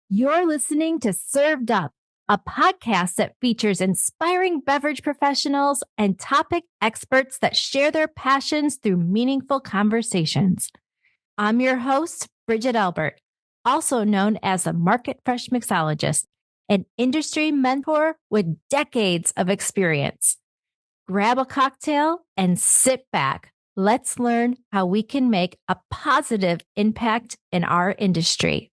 You're listening to Served Up, a podcast that features inspiring beverage professionals and topic experts that share their passions through meaningful conversations. I'm your host, Bridget Albert, also known as the Market Fresh Mixologist, an industry mentor with decades of experience. Grab a cocktail and sit back. Let's learn how we can make a positive impact in our industry.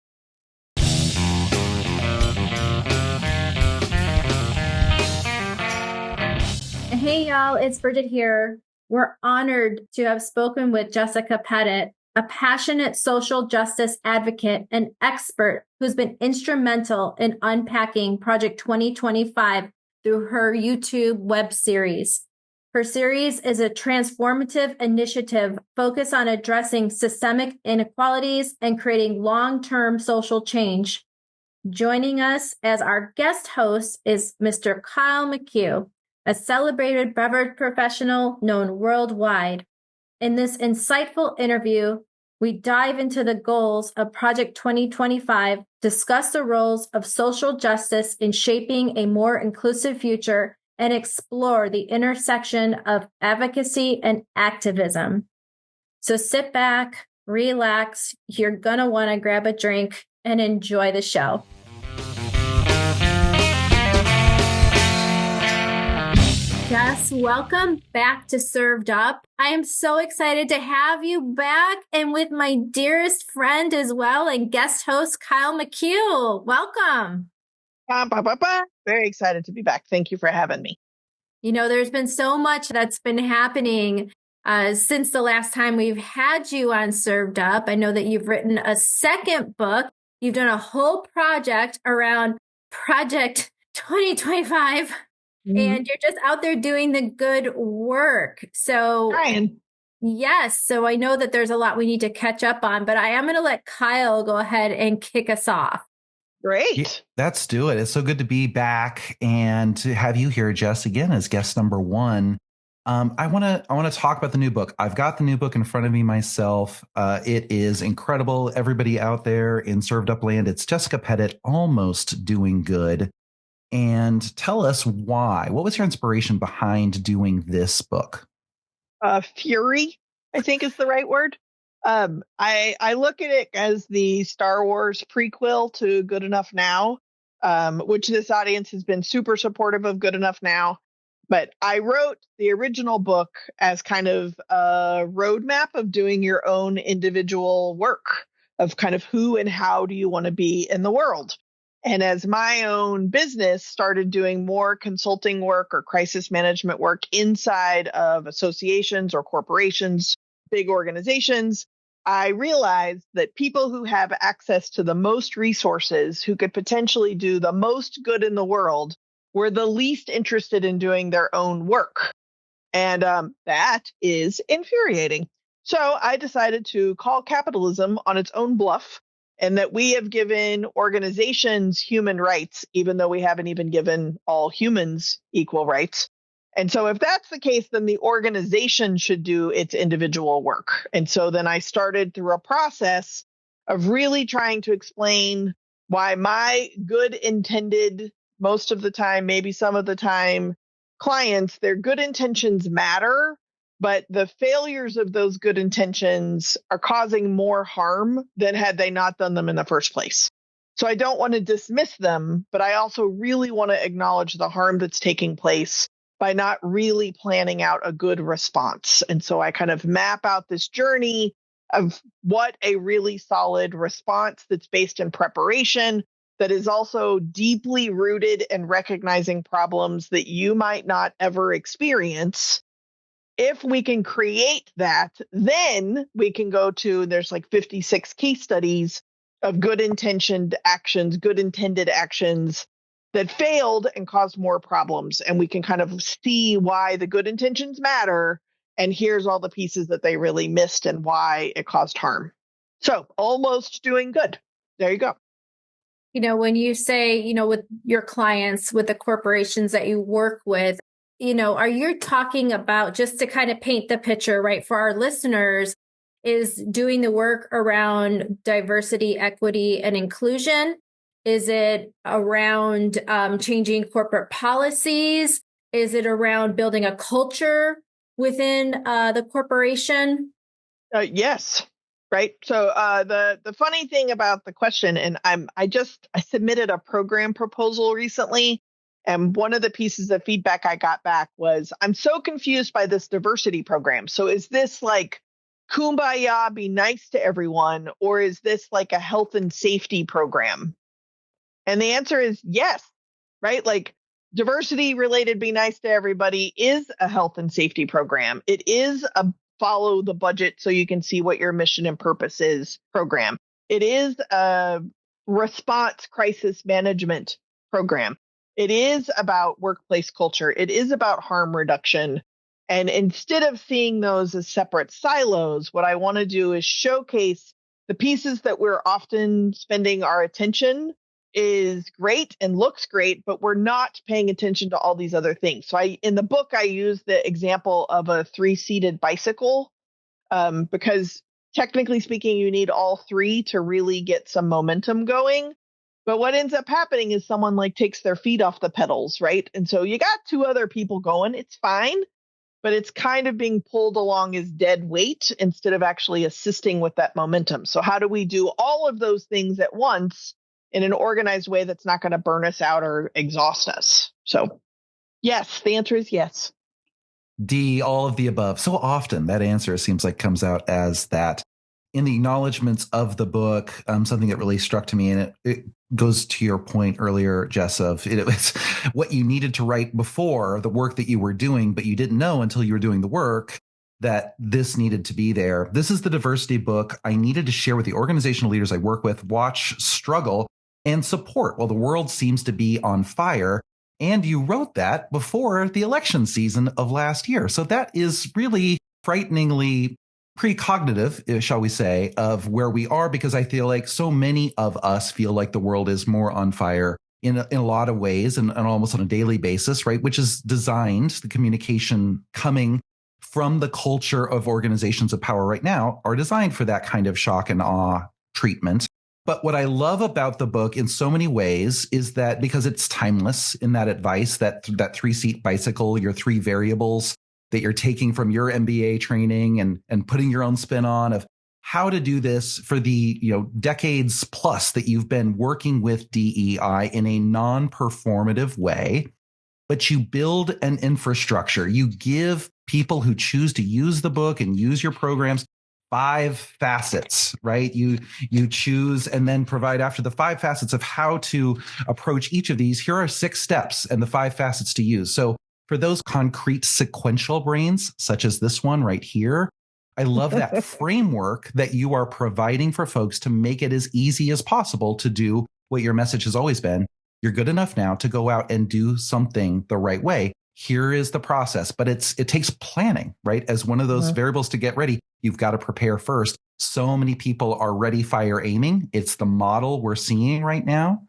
Hey, y'all, it's Bridget here. We're honored to have spoken with Jessica Pettit, a passionate social justice advocate and expert who's been instrumental in unpacking Project 2025 through her YouTube web series. Her series is a transformative initiative focused on addressing systemic inequalities and creating long-term social change. Joining us as our guest host is Mr. Kyle McHugh, a celebrated beverage professional known worldwide. In this insightful interview, we dive into the goals of Project 2025, discuss the roles of social justice in shaping a more inclusive future, and explore the intersection of advocacy and activism. So sit back, relax, you're going to want to grab a drink and enjoy the show. Jess, welcome back to Served Up. I am so excited to have you back and with my dearest friend as well and guest host, Kyle McHugh. Welcome. Very excited to be back. Thank you for having me. You know, there's been so much that's been happening since the last time we've had you on Served Up. I know that you've written a second book. You've done a whole project around Project 2025. And you're just out there doing the good work. So, Ryan. Yes. So I know that there's a lot we need to catch up on, but I am going to let Kyle go ahead and kick us off. Great. Yeah, let's do it. It's so good to be back and to have you here, Jess, again as guest number one. I want to talk about the new book. I've got the new book in front of me myself. It is incredible. Everybody out there in Served Up land, it's Jessica Pettit, Almost Doing Good. And tell us why. What was your inspiration behind doing this book? Fury, I think is the right word. I look at it as the Star Wars prequel to Good Enough Now, which this audience has been super supportive of Good Enough Now. But I wrote the original book as kind of a roadmap of doing your own individual work of kind of who and how do you want to be in the world. And as my own business started doing more consulting work or crisis management work inside of associations or corporations, big organizations, I realized that people who have access to the most resources, who could potentially do the most good in the world, were the least interested in doing their own work. And that is infuriating. So I decided to call capitalism on its own bluff, and that we have given organizations human rights, even though we haven't even given all humans equal rights. And so if that's the case, then the organization should do its individual work. And so then I started through a process of really trying to explain why my good intended, most of the time, maybe some of the time, clients, their good intentions matter, but the failures of those good intentions are causing more harm than had they not done them in the first place. So I don't want to dismiss them, but I also really want to acknowledge the harm that's taking place by not really planning out a good response. And so I kind of map out this journey of what a really solid response that's based in preparation, that is also deeply rooted in recognizing problems that you might not ever experience. If we can create that, then we can go to, there's like 56 case studies of good intentioned actions, good intended actions that failed and caused more problems. And we can kind of see why the good intentions matter. And here's all the pieces that they really missed and why it caused harm. So almost doing good. There you go. You know, when you say, you know, with your clients, with the corporations that you work with, you know, are you talking about, just to kind of paint the picture, right, for our listeners, is doing the work around diversity, equity, and inclusion? Is it around changing corporate policies? Is it around building a culture within the corporation? Yes. Right. So the funny thing about the question, and I submitted a program proposal recently, and one of the pieces of feedback I got back was, I'm so confused by this diversity program. So is this like kumbaya, be nice to everyone, or is this like a health and safety program? And the answer is yes. Right? Like diversity related be nice to everybody is a health and safety program. It is a follow the budget so you can see what your mission and purpose is program. It is a response crisis management program. It is about workplace culture. It is about harm reduction. And instead of seeing those as separate silos, what I want to do is showcase the pieces that we're often spending our attention is great and looks great, but we're not paying attention to all these other things. So in the book, I use the example of a 3-seated bicycle because technically speaking, you need all three to really get some momentum going. But what ends up happening is someone like takes their feet off the pedals, right? And so you got two other people going, it's fine, but it's kind of being pulled along as dead weight instead of actually assisting with that momentum. So how do we do all of those things at once in an organized way that's not going to burn us out or exhaust us? So yes, the answer is yes. D, all of the above. So often that answer seems like comes out as that. In the acknowledgments of the book, something that really struck to me, and it goes to your point earlier, Jess, of it was what you needed to write before the work that you were doing, but you didn't know until you were doing the work that this needed to be there. This is the diversity book I needed to share with the organizational leaders I work with, watch, struggle, and support while the world seems to be on fire. And you wrote that before the election season of last year. So that is really frighteningly precognitive, shall we say, of where we are, because I feel like so many of us feel like the world is more on fire in a lot of ways and almost on a daily basis, right? Which is designed, the communication coming from the culture of organizations of power right now are designed for that kind of shock and awe treatment. But what I love about the book in so many ways is that because it's timeless in that advice, that 3-seat bicycle, your 3 variables that you're taking from your MBA training and putting your own spin on of how to do this for the decades plus that you've been working with DEI in a non-performative way, but you build an infrastructure. You give people who choose to use the book and use your programs 5 facets, right? You choose and then provide after the 5 facets of how to approach each of these. Here are 6 steps and the 5 facets to use. So for those concrete sequential brains, such as this one right here, I love that framework that you are providing for folks to make it as easy as possible to do what your message has always been. You're good enough now to go out and do something the right way. Here is the process, but it takes planning, right? As one of those variables to get ready, you've got to prepare first. So many people are ready, fire, aiming. It's the model we're seeing right now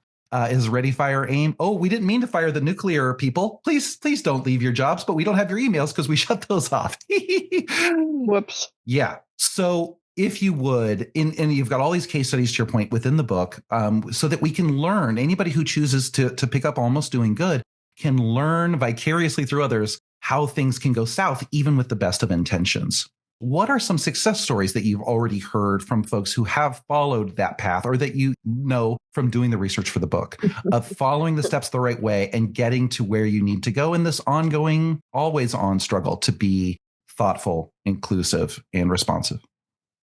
is ready, fire, aim. Oh, we didn't mean to fire the nuclear people. Please don't leave your jobs, but we don't have your emails because we shut those off. Whoops. Yeah. So if you would, and you've got all these case studies to your point within the book, so that we can learn, anybody who chooses to pick up Almost Doing Good can learn vicariously through others how things can go south, even with the best of intentions. What are some success stories that you've already heard from folks who have followed that path, or that you know from doing the research for the book, of following the steps the right way and getting to where you need to go in this ongoing, always on struggle to be thoughtful, inclusive, and responsive?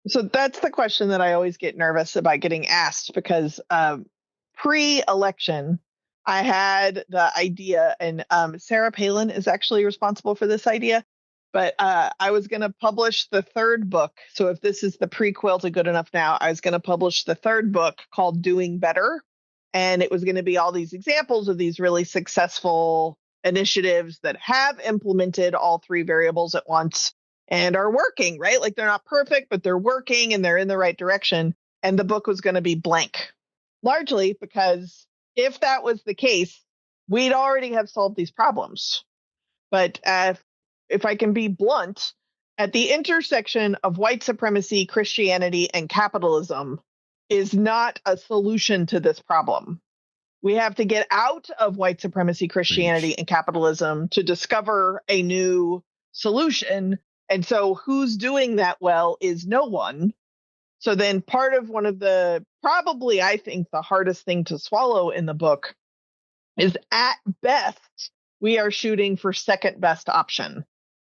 So that's the question that I always get nervous about getting asked, because pre-election, I had the idea, and Sarah Palin is actually responsible for this idea, but I was going to publish the 3rd book. So if this is the prequel to Good Enough Now, I was going to publish the 3rd book called Doing Better. And it was going to be all these examples of these really successful initiatives that have implemented all 3 variables at once and are working, right? Like they're not perfect, but they're working and they're in the right direction. And the book was going to be blank, largely because if that was the case, we'd already have solved these problems. But if I can be blunt, at the intersection of white supremacy, Christianity, and capitalism is not a solution to this problem. We have to get out of white supremacy, Christianity, and capitalism to discover a new solution. And so who's doing that well is no one. So then part of one of the, probably I think the hardest thing to swallow in the book is at best, we are shooting for second best option.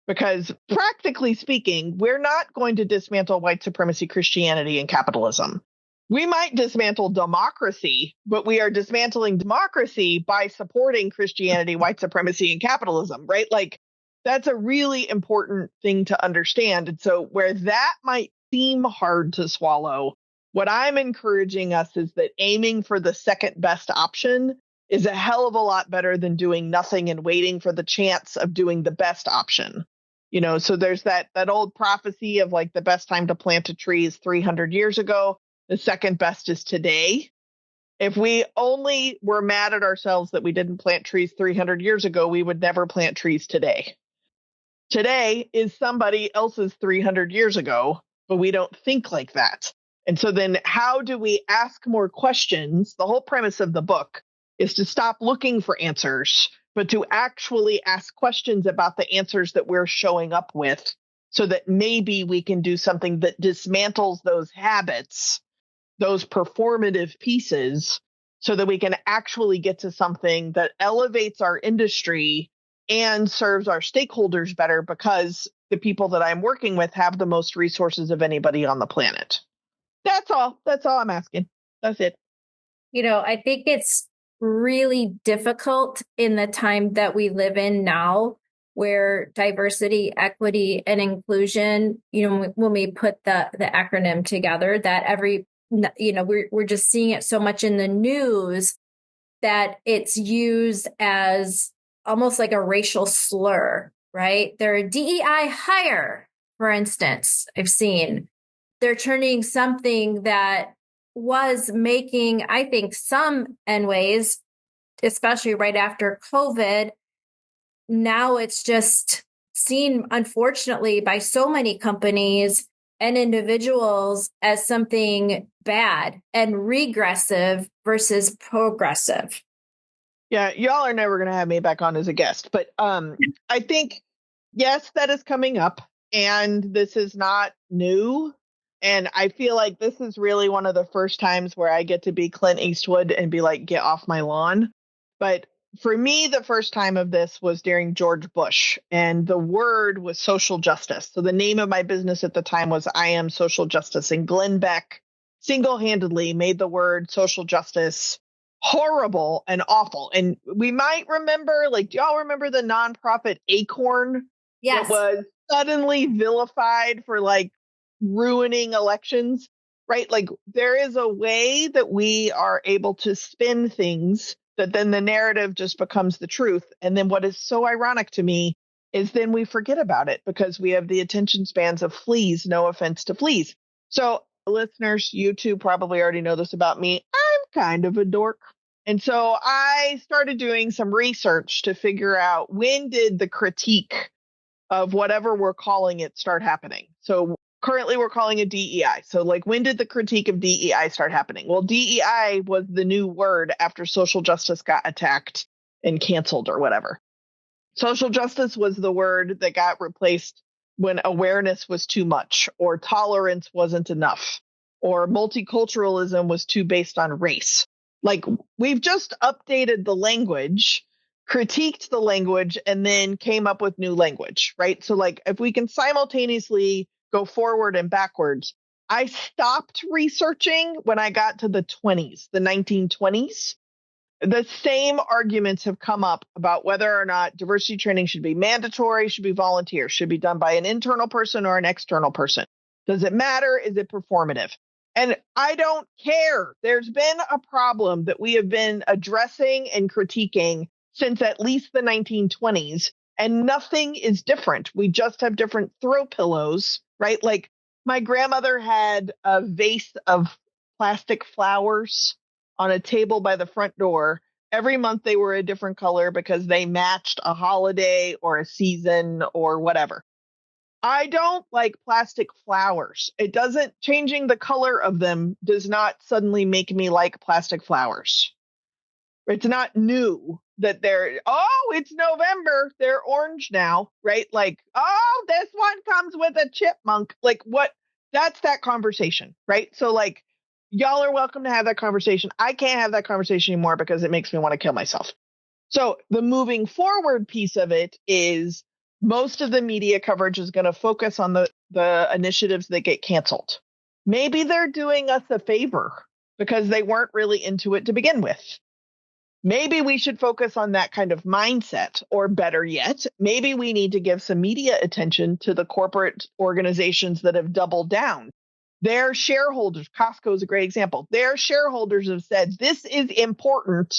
Because practically speaking, we're not going to dismantle white supremacy, Christianity, and capitalism. We might dismantle democracy, but we are dismantling democracy by supporting Christianity, white supremacy, and capitalism, right? Like, that's a really important thing to understand. And so where that might seem hard to swallow, what I'm encouraging us is that aiming for the second best option is a hell of a lot better than doing nothing and waiting for the chance of doing the best option. You know, so there's that old prophecy of like the best time to plant a tree is 300 years ago. The second best is today. If we only were mad at ourselves that we didn't plant trees 300 years ago, we would never plant trees today. Today is somebody else's 300 years ago, but we don't think like that. And so then how do we ask more questions? The whole premise of the book is to stop looking for answers, but to actually ask questions about the answers that we're showing up with so that maybe we can do something that dismantles those habits, those performative pieces, so that we can actually get to something that elevates our industry and serves our stakeholders better, because the people that I'm working with have the most resources of anybody on the planet. That's all. That's all I'm asking. That's it. You know, I think it's really difficult in the time that we live in now, where diversity, equity, and inclusion, you know, when we put the acronym together, that we're just seeing it so much in the news that it's used as almost like a racial slur, right? They're a DEI hire, for instance, I've seen. They're turning something that was making, I think, some headways, especially right after COVID. Now it's just seen, unfortunately, by so many companies and individuals as something bad and regressive versus progressive. Yeah, y'all are never going to have me back on as a guest, but I think, yes, that is coming up, and this is not new. And I feel like this is really one of the first times where I get to be Clint Eastwood and be like, get off my lawn. But for me, the first time of this was during George Bush, and the word was social justice. So the name of my business at the time was I Am Social Justice, and Glenn Beck single-handedly made the word social justice horrible and awful. And we might remember, like, do y'all remember the nonprofit Acorn? Yes. That was suddenly vilified for like ruining elections, right? Like, there is a way that we are able to spin things that then the narrative just becomes the truth. And then what is so ironic to me is then we forget about it because we have the attention spans of fleas, no offense to fleas. So listeners, you two probably already know this about me. I'm kind of a dork. And so I started doing some research to figure out, when did the critique of whatever we're calling it start happening? So currently we're calling it DEI. So like, when did the critique of DEI start happening? Well, DEI was the new word after social justice got attacked and canceled or whatever. Social justice was the word that got replaced when awareness was too much, or tolerance wasn't enough, or multiculturalism was too based on race. Like, we've just updated the language, critiqued the language, and then came up with new language, right? So like, if we can simultaneously go forward and backwards. I stopped researching when I got to the 20s, the 1920s. The same arguments have come up about whether or not diversity training should be mandatory, should be volunteer, should be done by an internal person or an external person. Does it matter? Is it performative? And I don't care. There's been a problem that we have been addressing and critiquing since at least the 1920s, and nothing is different. We just have different throw pillows, right? Like, my grandmother had a vase of plastic flowers on a table by the front door. Every month they were a different color because they matched a holiday or a season or whatever. I don't like plastic flowers. It doesn't, changing the color of them does not suddenly make me like plastic flowers. It's not new that it's November, they're orange now, right? Like, oh, this one comes with a chipmunk. Like, what? That's that conversation, right? So, like, y'all are welcome to have that conversation. I can't have that conversation anymore because it makes me want to kill myself. So the moving forward piece of it is most of the media coverage is going to focus on the initiatives that get canceled. Maybe they're doing us a favor because they weren't really into it to begin with. Maybe we should focus on that kind of mindset, or better yet, maybe we need to give some media attention to the corporate organizations that have doubled down. Their shareholders, Costco is a great example, their shareholders have said, this is important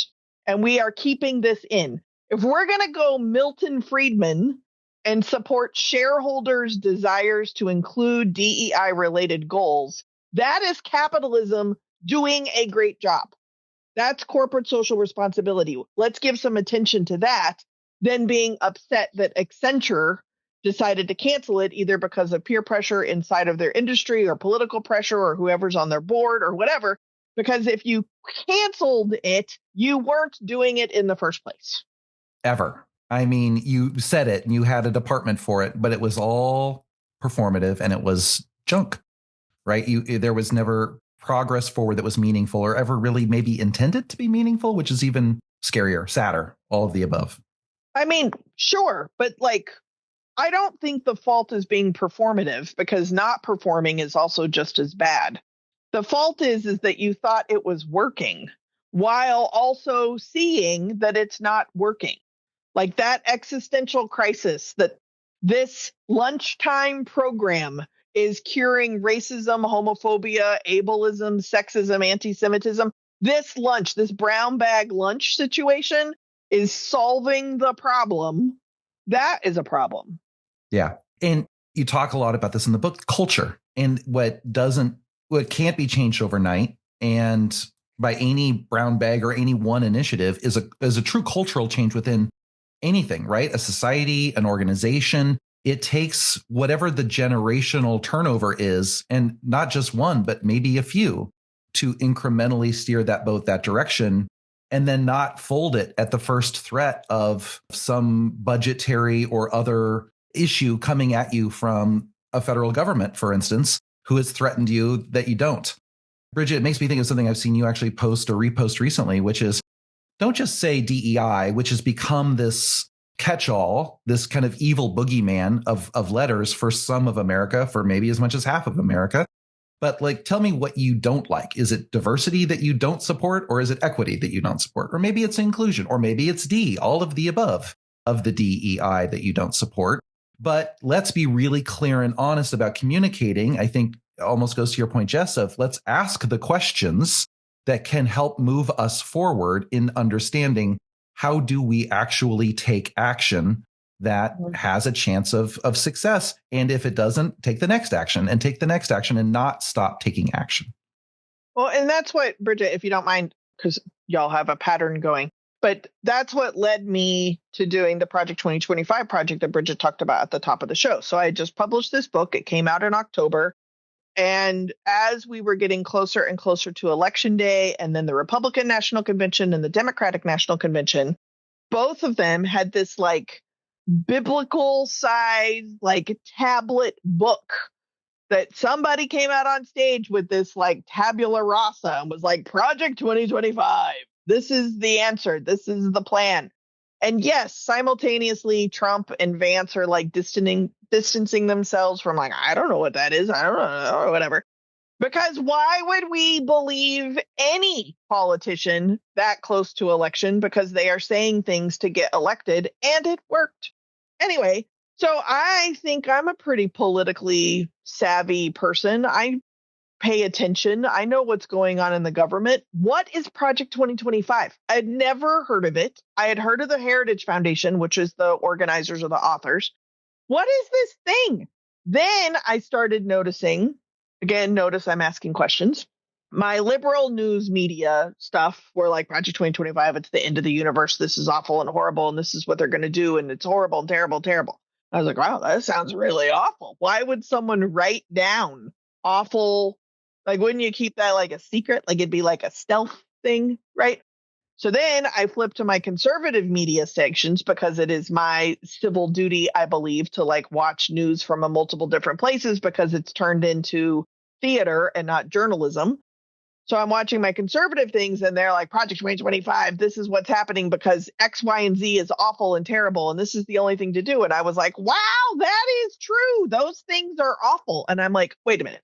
and we are keeping this in. If we're going to go Milton Friedman and support shareholders' desires to include DEI-related goals, that is capitalism doing a great job. That's corporate social responsibility. Let's give some attention to that, than being upset that Accenture decided to cancel it either because of peer pressure inside of their industry or political pressure or whoever's on their board or whatever. Because if you canceled it, you weren't doing it in the first place. Ever. I mean, you said it and you had a department for it, but it was all performative and it was junk, right? There was never progress forward that was meaningful or ever really maybe intended to be meaningful, which is even scarier, sadder, all of the above. I mean, sure, but like, I don't think the fault is being performative, because not performing is also just as bad. The fault is that you thought it was working while also seeing that it's not working. Like that existential crisis that this lunchtime program is curing racism, homophobia, ableism, sexism, anti-Semitism. This brown bag lunch situation is solving the problem. That is a problem. Yeah. And you talk a lot about this in the book, culture, and what can't be changed overnight. And by any brown bag or any one initiative is a true cultural change within anything, right? A society, an organization. It takes whatever the generational turnover is, and not just one, but maybe a few, to incrementally steer that boat that direction, and then not fold it at the first threat of some budgetary or other issue coming at you from a federal government, for instance, who has threatened you that you don't. Bridget, it makes me think of something I've seen you actually post or repost recently, which is, don't just say DEI, which has become this catch-all, this kind of evil boogeyman of letters for some of America, for maybe as much as half of America. But like, tell me what you don't like. Is it diversity that you don't support, or is it equity that you don't support? Or maybe it's inclusion, or maybe it's D, all of the above of the DEI that you don't support. But let's be really clear and honest about communicating. I think almost goes to your point, Jess, of let's ask the questions that can help move us forward in understanding how do we actually take action that has a chance of success. And if it doesn't, take the next action and take the next action and not stop taking action. Well, and that's what, Bridget, if you don't mind, because y'all have a pattern going, but that's what led me to doing the Project 2025 project that Bridget talked about at the top of the show. So I just published this book. It came out in October. And as we were getting closer and closer to Election Day, and then the Republican National Convention and the Democratic National Convention, both of them had this like biblical size, like tablet book that somebody came out on stage with this like tabula rasa and was like, Project 2025. This is the answer. This is the plan. And yes, simultaneously, Trump and Vance are like distancing themselves from like, I don't know what that is. I don't know, or whatever. Because why would we believe any politician that close to election? Because they are saying things to get elected, and it worked. Anyway, so I think I'm a pretty politically savvy person. I pay attention. I know what's going on in the government. What is Project 2025? I had never heard of it. I had heard of the Heritage Foundation, which is the organizers or the authors. What is this thing? Then I started noticing, again, notice I'm asking questions. My liberal news media stuff were like, Project 2025, it's the end of the universe. This is awful and horrible, and this is what they're going to do, and it's horrible and terrible, terrible. I was like, wow, that sounds really awful. Why would someone write down awful? Like, wouldn't you keep that like a secret? Like, it'd be like a stealth thing, right? So then I flipped to my conservative media sections because it is my civil duty, I believe, to like watch news from a multiple different places because it's turned into theater and not journalism. So I'm watching my conservative things and they're like, Project 2025, this is what's happening because X, Y, and Z is awful and terrible. And this is the only thing to do. And I was like, wow, that is true. Those things are awful. And I'm like, wait a minute.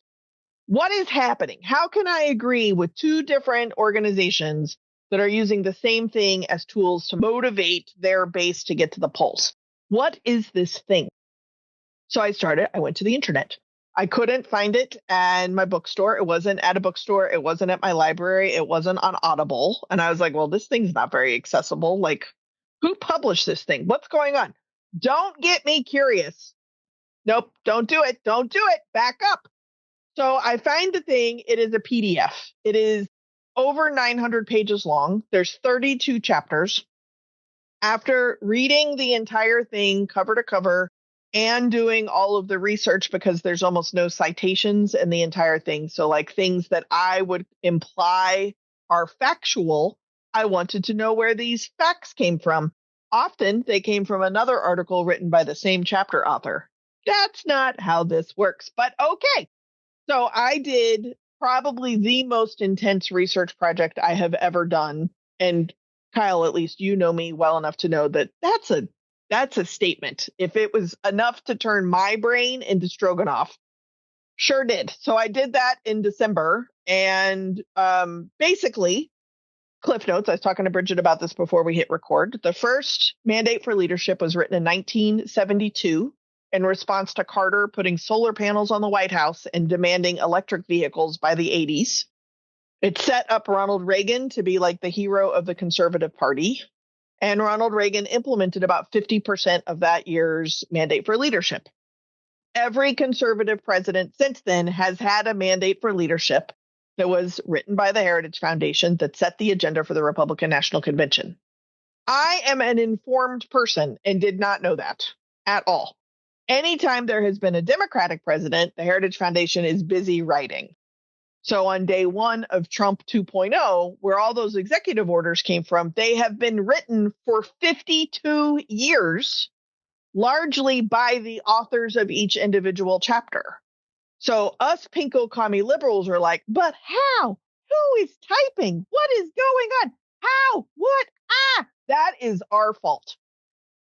What is happening? How can I agree with two different organizations that are using the same thing as tools to motivate their base to get to the polls? What is this thing? So I went to the internet. I couldn't find it at my bookstore. It wasn't at a bookstore. It wasn't at my library. It wasn't on Audible. And I was like, well, this thing's not very accessible. Like, who published this thing? What's going on? Don't get me curious. Nope, don't do it. Don't do it. Back up. So I find the thing. It is a PDF. It is over 900 pages long. There's 32 chapters. After reading the entire thing cover to cover and doing all of the research, because there's almost no citations in the entire thing. So like things that I would imply are factual, I wanted to know where these facts came from. Often they came from another article written by the same chapter author. That's not how this works, but okay. So I did probably the most intense research project I have ever done. And Kyle, at least you know me well enough to know that that's a statement. If it was enough to turn my brain into stroganoff, sure did. So I did that in December. And basically, Cliff Notes, I was talking to Bridget about this before we hit record. The first mandate for leadership was written in 1972 in response to Carter putting solar panels on the White House and demanding electric vehicles by the 80s. It set up Ronald Reagan to be like the hero of the Conservative Party. And Ronald Reagan implemented about 50% of that year's mandate for leadership. Every conservative president since then has had a mandate for leadership that was written by the Heritage Foundation that set the agenda for the Republican National Convention. I am an informed person and did not know that at all. Anytime there has been a Democratic president, the Heritage Foundation is busy writing. So on day one of Trump 2.0, where all those executive orders came from, they have been written for 52 years, largely by the authors of each individual chapter. So us pinko commie liberals are like, but how? Who is typing? What is going on? How? What? That is our fault.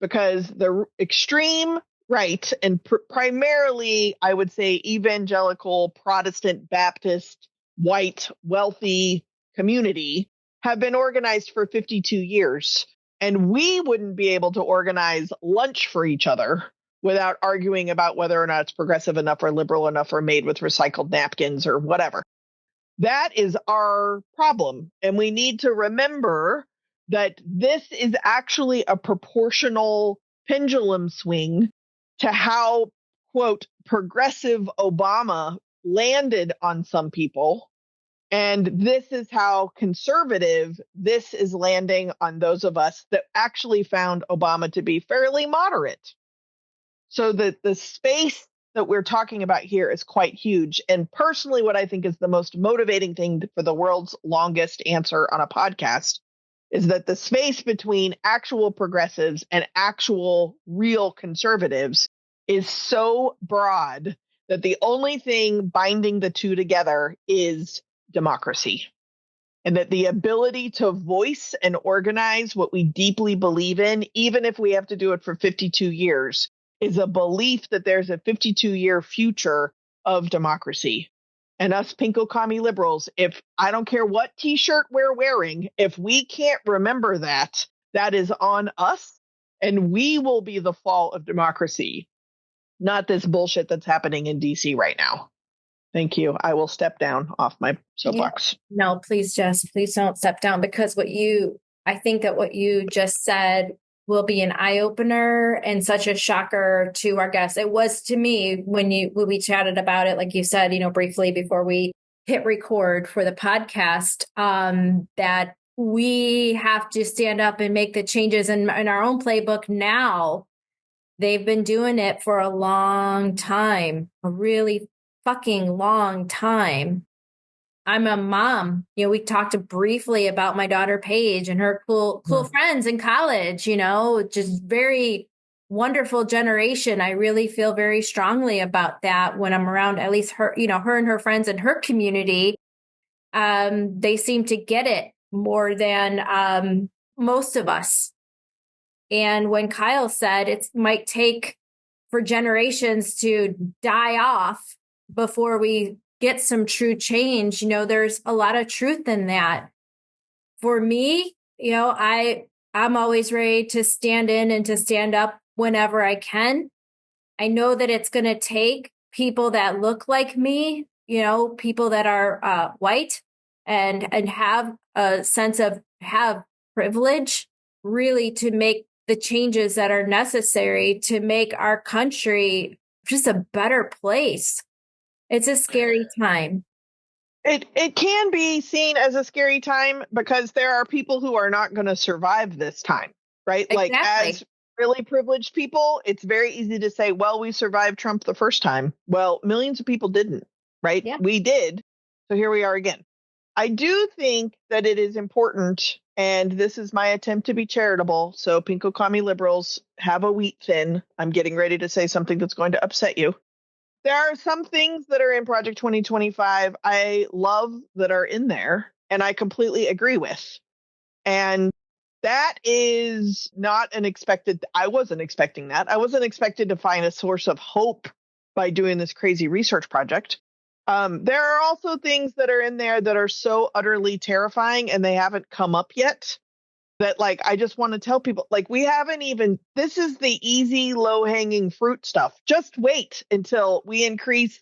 Because the extreme right, and primarily, I would say, evangelical, Protestant, Baptist, white, wealthy community have been organized for 52 years. And we wouldn't be able to organize lunch for each other without arguing about whether or not it's progressive enough or liberal enough or made with recycled napkins or whatever. That is our problem. And we need to remember that this is actually a proportional pendulum swing to how, quote, progressive Obama landed on some people. And this is how conservative this is landing on those of us that actually found Obama to be fairly moderate. So the space that we're talking about here is quite huge. And personally, what I think is the most motivating thing for the world's longest answer on a podcast is that the space between actual progressives and actual real conservatives is so broad that the only thing binding the two together is democracy. And that the ability to voice and organize what we deeply believe in, even if we have to do it for 52 years, is a belief that there's a 52-year future of democracy. And us pinko commie liberals, if I don't care what t-shirt we're wearing, if we can't remember that, that is on us, and we will be the fall of democracy, not this bullshit that's happening in DC right now. Thank you. I will step down off my soapbox. No, please, Jess, please don't step down, because I think that what you just said will be an eye-opener and such a shocker to our guests. It was to me when we chatted about it, like you said, briefly before we hit record for the podcast, that we have to stand up and make the changes in our own playbook now. They've been doing it for a long time, a really fucking long time. I'm a mom. We talked briefly about my daughter Paige and her cool friends in college, just very wonderful generation. I really feel very strongly about that when I'm around at least her, her and her friends in her community. They seem to get it more than most of us. And when Kyle said it might take for generations to die off before we get some true change, there's a lot of truth in that. For me, I'm always ready to stand in and to stand up whenever I can. I know that it's going to take people that look like me, people that are white and have a sense of have privilege, really to make the changes that are necessary to make our country just a better place. It's a scary time. It can be seen as a scary time because there are people who are not going to survive this time, right? Exactly. Like as really privileged people, it's very easy to say, well, we survived Trump the first time. Well, millions of people didn't, right? Yeah. We did. So here we are again. I do think that it is important, and this is my attempt to be charitable. So Pinko Commie liberals, have a wheat thin. I'm getting ready to say something that's going to upset you. There are some things that are in Project 2025 I love that are in there, and I completely agree with. And that is not an expected, I wasn't expecting that. I wasn't expected to find a source of hope by doing this crazy research project. There are also things that are in there that are so utterly terrifying and they haven't come up yet that, like, I just want to tell people, like, we haven't even, this is the easy, low-hanging fruit stuff. Just wait until we increase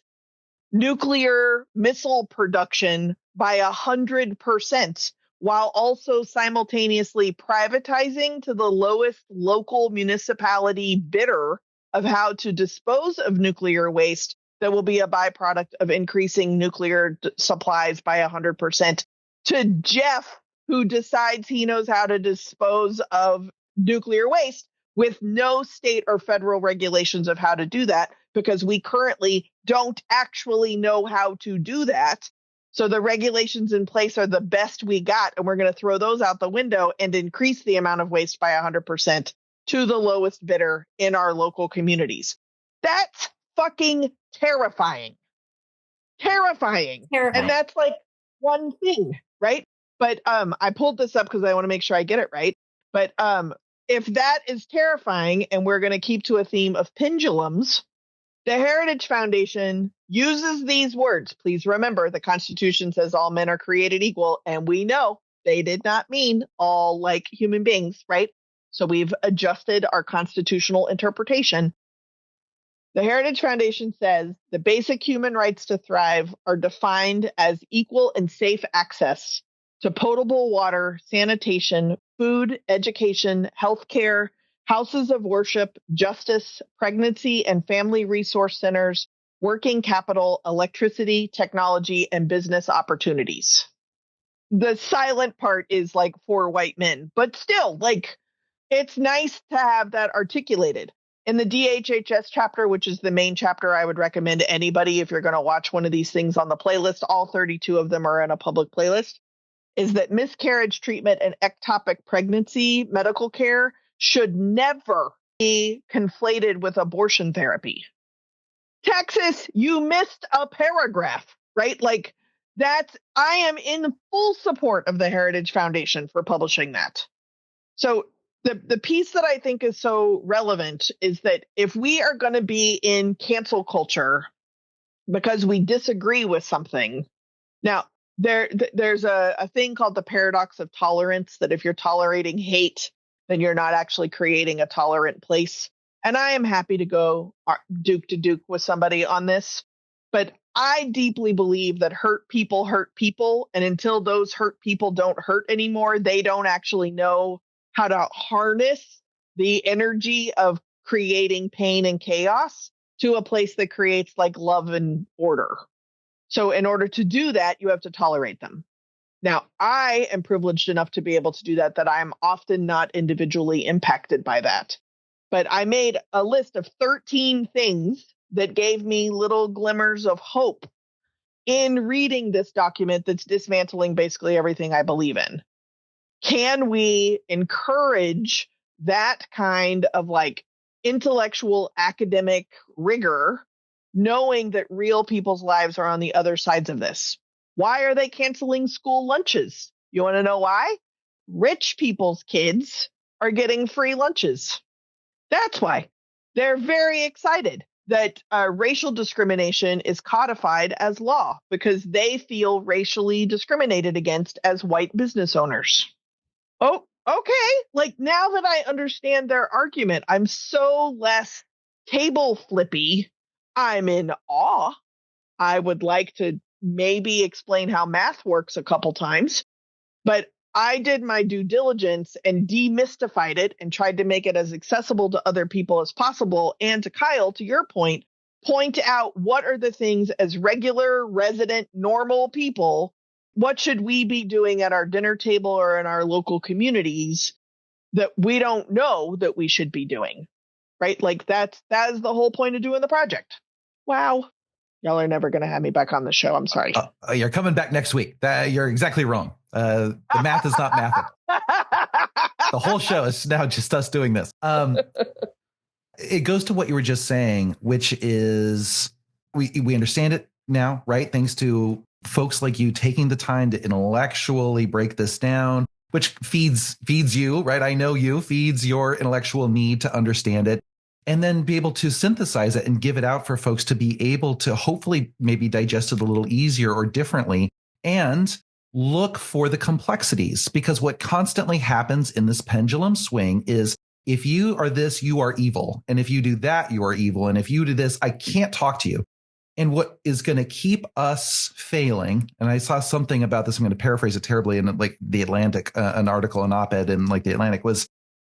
nuclear missile production by 100%, while also simultaneously privatizing to the lowest local municipality bidder of how to dispose of nuclear waste that will be a byproduct of increasing nuclear supplies by 100%, to Jeff, who decides he knows how to dispose of nuclear waste with no state or federal regulations of how to do that, because we currently don't actually know how to do that. So the regulations in place are the best we got, and we're going to throw those out the window and increase the amount of waste by 100% to the lowest bidder in our local communities. That's fucking terrifying. Terrifying. And that's like one thing, right? But I pulled this up because I want to make sure I get it right. But if that is terrifying and we're going to keep to a theme of pendulums, the Heritage Foundation uses these words. Please remember, the Constitution says all men are created equal, and we know they did not mean all like human beings, right? So we've adjusted our constitutional interpretation. The Heritage Foundation says the basic human rights to thrive are defined as equal and safe access to potable water, sanitation, food, education, healthcare, houses of worship, justice, pregnancy and family resource centers, working capital, electricity, technology, and business opportunities. The silent part is like for white men, but still, like, it's nice to have that articulated. In the DHHS chapter, which is the main chapter I would recommend to anybody if you're going to watch one of these things on the playlist, all 32 of them are in a public playlist, is that miscarriage treatment and ectopic pregnancy medical care should never be conflated with abortion therapy. Texas, you missed a paragraph, right? Like, that's, I am in full support of the Heritage Foundation for publishing that. So the piece that I think is so relevant is that if we are going to be in cancel culture because we disagree with something, now there's a thing called the paradox of tolerance, that if you're tolerating hate, then you're not actually creating a tolerant place. And I am happy to go duke to duke with somebody on this, but I deeply believe that hurt people. And until those hurt people don't hurt anymore, they don't actually know how to harness the energy of creating pain and chaos to a place that creates like love and order. So in order to do that, you have to tolerate them. Now, I am privileged enough to be able to do that I'm often not individually impacted by that. But I made a list of 13 things that gave me little glimmers of hope in reading this document that's dismantling basically everything I believe in? Can we encourage that kind of like intellectual academic rigor, knowing that real people's lives are on the other sides of this? Why are they canceling school lunches? You want to know why? Rich people's kids are getting free lunches. That's why. They're very excited that racial discrimination is codified as law because they feel racially discriminated against as white business owners. Oh, okay. Like now that I understand their argument, I'm so less table flippy. I'm in awe. I would like to maybe explain how math works a couple times, but I did my due diligence and demystified it and tried to make it as accessible to other people as possible. And to Kyle, to your point out what are the things as regular, resident, normal people, what should we be doing at our dinner table or in our local communities that we don't know that we should be doing, right? Like that is the whole point of doing the project. Wow. Y'all are never going to have me back on the show. I'm sorry. You're coming back next week. You're exactly wrong. The math is not mathing. The whole show is now just us doing this. It goes to what you were just saying, which is we understand it now, right? Thanks to folks like you taking the time to intellectually break this down, which feeds you, right? I know you, feeds your intellectual need to understand it. And then be able to synthesize it and give it out for folks to be able to hopefully maybe digest it a little easier or differently and look for the complexities. Because what constantly happens in this pendulum swing is if you are this, you are evil. And if you do that, you are evil. And if you do this, I can't talk to you. And what is going to keep us failing, and I saw something about this, I'm going to paraphrase it terribly in like the Atlantic, an article, an op-ed in like the Atlantic was,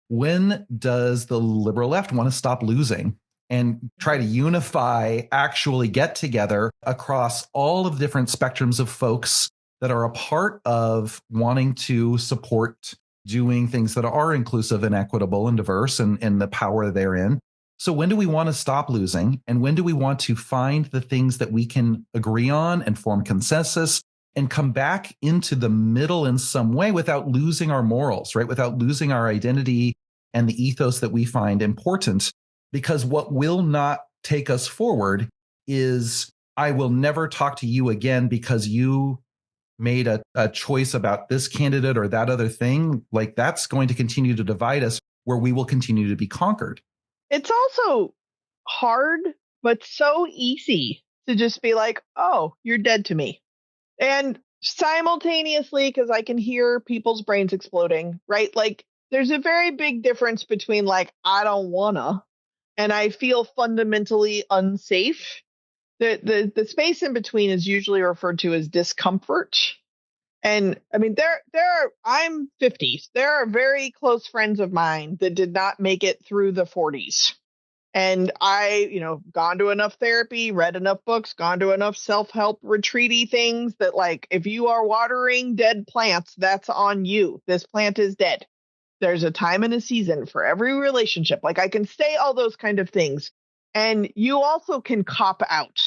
when does the liberal left want to stop losing and try to unify, actually get together across all of the different spectrums of folks that are a part of wanting to support doing things that are inclusive and equitable and diverse and the power therein? So when do we want to stop losing? And when do we want to find the things that we can agree on and form consensus and come back into the middle in some way without losing our morals, right? Without losing our identity and the ethos that we find important? Because what will not take us forward is, I will never talk to you again because you made a choice about this candidate or that other thing. Like that's going to continue to divide us, where we will continue to be conquered. It's also hard, but so easy to just be like, oh, you're dead to me. And simultaneously, because I can hear people's brains exploding, right? Like there's a very big difference between like, I don't wanna, and I feel fundamentally unsafe. The space in between is usually referred to as discomfort. And I mean, I'm 50. There are very close friends of mine that did not make it through the 40s. And I, gone to enough therapy, read enough books, gone to enough self-help retreaty things that like, if you are watering dead plants, that's on you. This plant is dead. There's a time and a season for every relationship. Like I can say all those kind of things. And you also can cop out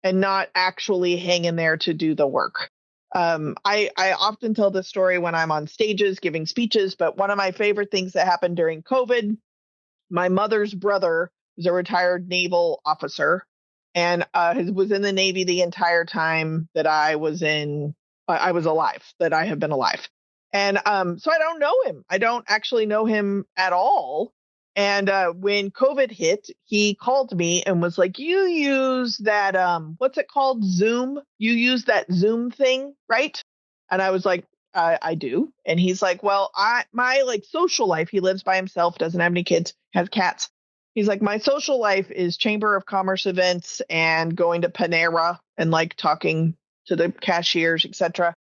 and not actually hang in there to do the work. I often tell this story when I'm on stages giving speeches, but one of my favorite things that happened during COVID, my mother's brother was a retired naval officer and was in the Navy the entire time that I was alive, that I have been alive. And so I don't know him. I don't actually know him at all. And when COVID hit, he called me and was like, you use that, what's it called? Zoom? You use that Zoom thing, right? And I was like, I do. And he's like, well, my like social life, he lives by himself, doesn't have any kids, has cats. He's like, my social life is Chamber of Commerce events and going to Panera and like talking to the cashiers, etc.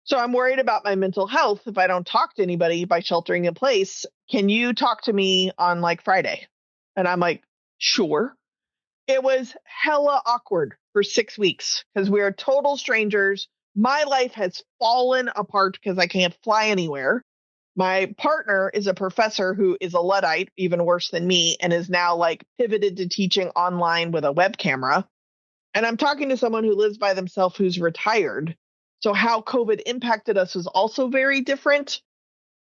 So I'm worried about my mental health if I don't talk to anybody by sheltering in place. Can you talk to me on like Friday? And I'm like, sure. It was hella awkward for 6 weeks because we are total strangers. My life has fallen apart because I can't fly anywhere. My partner is a professor who is a Luddite, even worse than me, and is now like pivoted to teaching online with a web camera. And I'm talking to someone who lives by themselves who's retired. So how COVID impacted us was also very different.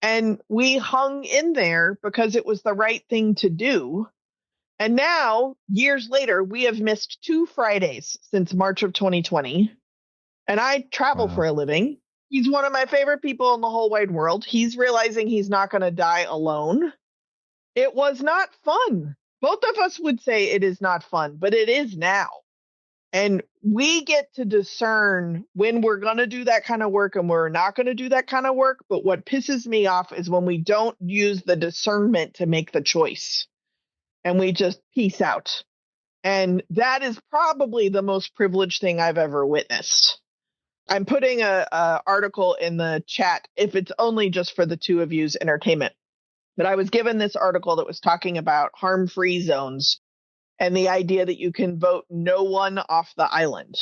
And we hung in there because it was the right thing to do. And now, years later, we have missed 2 Fridays since March of 2020. And I travel for a living. He's one of my favorite people in the whole wide world. He's realizing he's not going to die alone. It was not fun. Both of us would say it is not fun, but it is now. And we get to discern when we're going to do that kind of work and we're not going to do that kind of work. But what pisses me off is when we don't use the discernment to make the choice and we just peace out. And that is probably the most privileged thing I've ever witnessed. I'm putting a article in the chat if it's only just for the two of you's entertainment. But I was given this article that was talking about harm-free zones and the idea that you can vote no one off the island.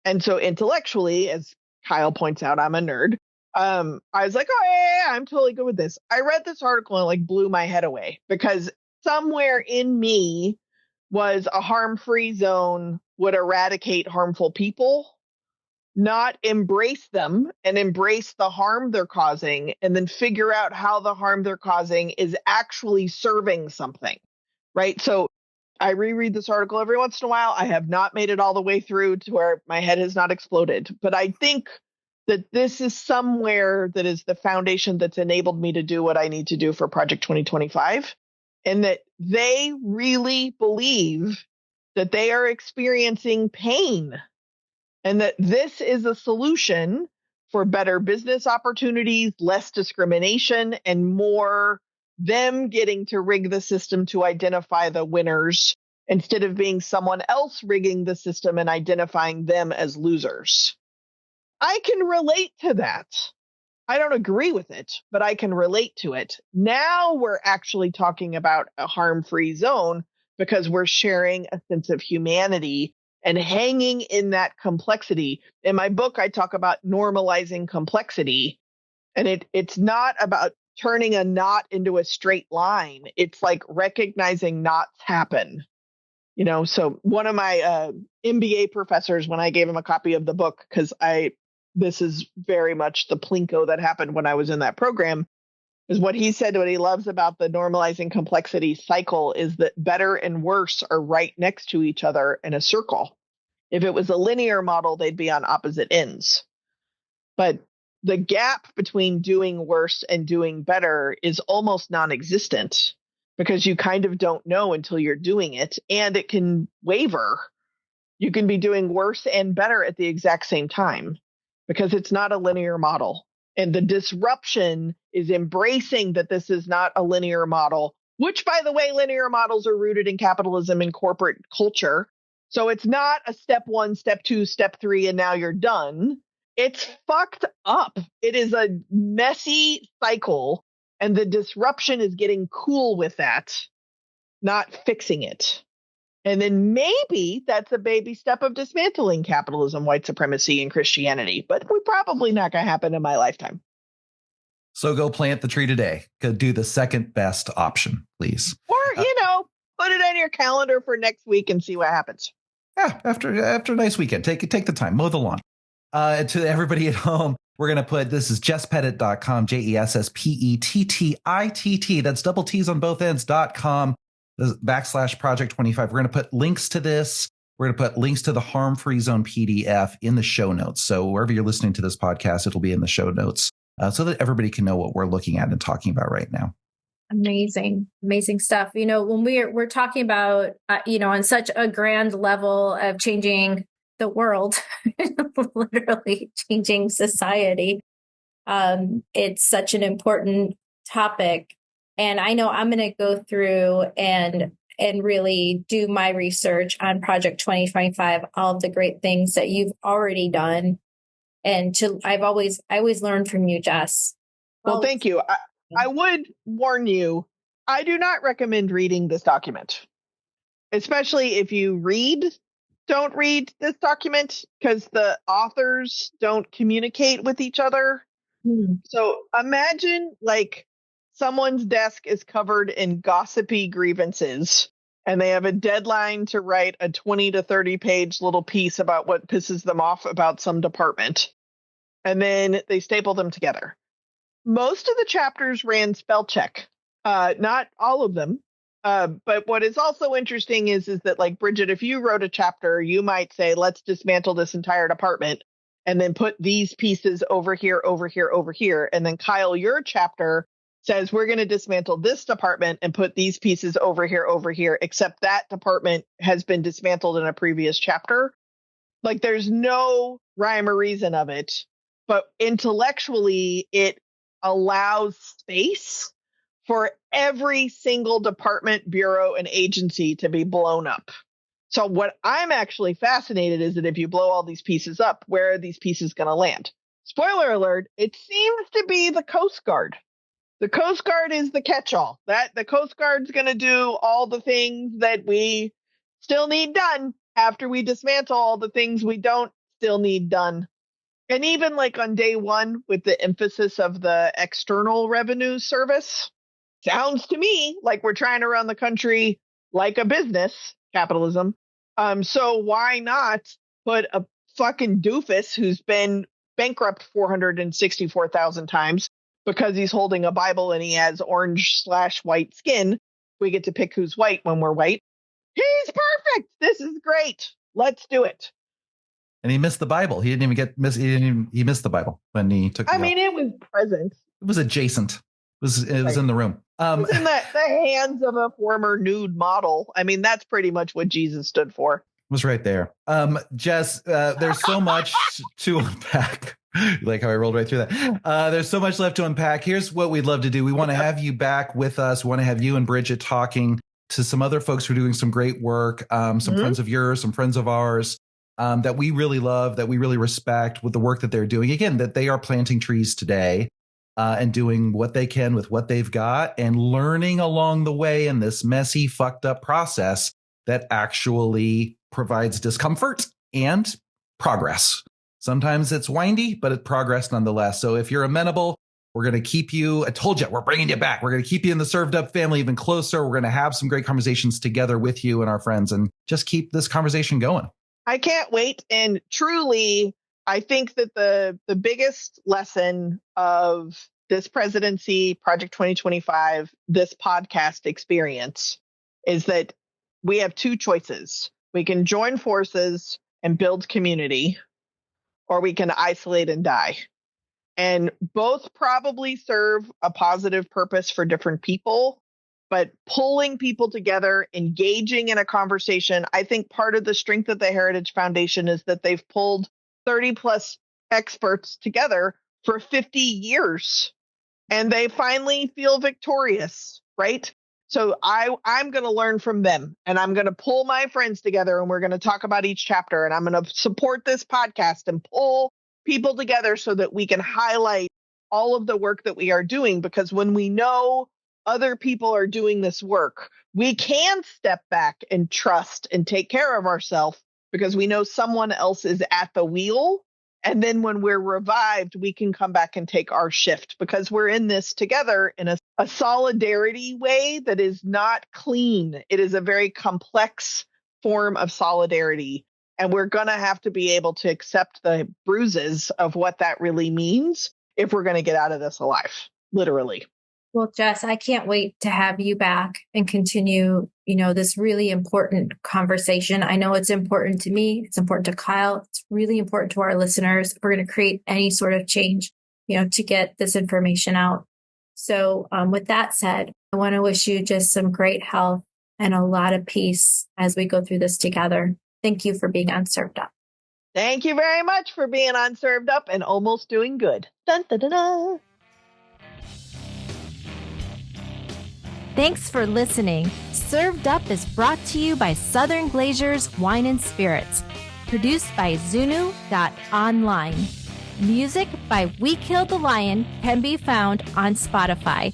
And so intellectually, as Kyle points out, I'm a nerd. I was like, oh, yeah, I'm totally good with this. I read this article and it like blew my head away because somewhere in me was a harm-free zone would eradicate harmful people, not embrace them and embrace the harm they're causing, and then figure out how the harm they're causing is actually serving something, right? So I reread this article every once in a while. I have not made it all the way through to where my head has not exploded, but I think that this is somewhere that is the foundation that's enabled me to do what I need to do for Project 2025, and that they really believe that they are experiencing pain and that this is a solution for better business opportunities, less discrimination, and more them getting to rig the system to identify the winners instead of being someone else rigging the system and identifying them as losers. I can relate to that. I don't agree with it, but I can relate to it. Now we're actually talking about a harm-free zone because we're sharing a sense of humanity and hanging in that complexity. In my book, I talk about normalizing complexity, and it's not about turning a knot into a straight line. It's like recognizing knots happen. You know, so one of my MBA professors, when I gave him a copy of the book, because this is very much the plinko that happened when I was in that program, is what he said, what he loves about the normalizing complexity cycle is that better and worse are right next to each other in a circle. If it was a linear model, they'd be on opposite ends. But the gap between doing worse and doing better is almost non-existent because you kind of don't know until you're doing it, and it can waver. You can be doing worse and better at the exact same time because it's not a linear model. And the disruption is embracing that this is not a linear model, which, by the way, linear models are rooted in capitalism and corporate culture. So it's not a step 1, step 2, step 3, and now you're done. It's fucked up. It is a messy cycle, and the disruption is getting cool with that, not fixing it. And then maybe that's a baby step of dismantling capitalism, white supremacy, and Christianity. But we're probably not going to happen in my lifetime. So go plant the tree today. Go do the second best option, please. Or, put it on your calendar for next week and see what happens. Yeah, after a nice weekend, take the time, mow the lawn. To everybody at home, we're going to put, this is jesspettit.com, JESSPETTITT. That's double T's on both ends.com. /Project 25. We're going to put links to this. We're going to put links to the Harm-Free Zone PDF in the show notes. So wherever you're listening to this podcast, it'll be in the show notes so that everybody can know what we're looking at and talking about right now. Amazing stuff. When we're talking about, on such a grand level of changing the world, literally changing society, it's such an important topic. And I know I'm going to go through and really do my research on Project 2025, all of the great things that you've already done. And I always learn from you, Jess. Well, thank you. I would warn you, I do not recommend reading this document, especially if you don't read this document because the authors don't communicate with each other. So imagine like someone's desk is covered in gossipy grievances and they have a deadline to write a 20 to 30 page little piece about what pisses them off about some department. And then they staple them together. Most of the chapters ran spell check, not all of them. But what is also interesting is that, like, Bridget, if you wrote a chapter, you might say, let's dismantle this entire department and then put these pieces over here, over here, over here. And then Kyle, your chapter says, we're going to dismantle this department and put these pieces over here, except that department has been dismantled in a previous chapter. Like, there's no rhyme or reason of it, but intellectually it allows space for every single department, bureau, and agency to be blown up. So what I'm actually fascinated is that if you blow all these pieces up, where are these pieces going to land? Spoiler alert, it seems to be the Coast Guard. The Coast Guard is the catch-all. That the Coast Guard's going to do all the things that we still need done after we dismantle all the things we don't still need done. And even like on day one, with the emphasis of the external revenue service, sounds to me like we're trying to run the country like a business, capitalism. So why not put a fucking doofus who's been bankrupt 464,000 times because he's holding a Bible and he has orange/white skin? We get to pick who's white when we're white. He's perfect. This is great. Let's do it. And he missed the Bible. He didn't even he missed the Bible when he took. It was present. It was adjacent. It was in the room. It was in the hands of a former nude model. I mean, that's pretty much what Jesus stood for. It was right there. Jess, there's so much to unpack. Like how I rolled right through that. There's so much left to unpack. Here's what we'd love to do. We want to have you back with us. We want to have you and Bridget talking to some other folks who are doing some great work, some friends of yours, some friends of ours that we really love, that we really respect with the work that they're doing. Again, that they are planting trees today. And doing what they can with what they've got and learning along the way in this messy, fucked up process that actually provides discomfort and progress. Sometimes it's windy, but it's progress nonetheless. So if you're amenable, we're going to keep you. I told you, we're bringing you back. We're going to keep you in the Served Up family even closer. We're going to have some great conversations together with you and our friends and just keep this conversation going. I can't wait. And truly, I think that the biggest lesson of this presidency, Project 2025, this podcast experience is that we have two choices. We can join forces and build community, or we can isolate and die. And both probably serve a positive purpose for different people, but pulling people together, engaging in a conversation. I think part of the strength of the Heritage Foundation is that they've pulled 30 plus experts together for 50 years and they finally feel victorious, right? So I'm going to learn from them and I'm going to pull my friends together and we're going to talk about each chapter and I'm going to support this podcast and pull people together so that we can highlight all of the work that we are doing, because when we know other people are doing this work, we can step back and trust and take care of ourselves because we know someone else is at the wheel. And then when we're revived, we can come back and take our shift because we're in this together in a solidarity way that is not clean. It is a very complex form of solidarity. And we're going to have to be able to accept the bruises of what that really means if we're going to get out of this alive, literally. Well, Jess, I can't wait to have you back and continue, this really important conversation. I know it's important to me. It's important to Kyle. It's really important to our listeners. We're going to create any sort of change, to get this information out. So with that said, I want to wish you just some great health and a lot of peace as we go through this together. Thank you for being on Served Up. Thank you very much for being on Served Up and almost doing good. Dun, dun, dun, dun. Thanks for listening. Served Up is brought to you by Southern Glazers Wine and Spirits. Produced by Zunu.online. Music by We Killed the Lion can be found on Spotify.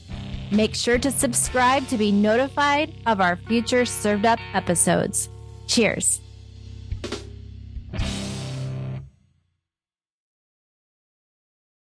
Make sure to subscribe to be notified of our future Served Up episodes. Cheers.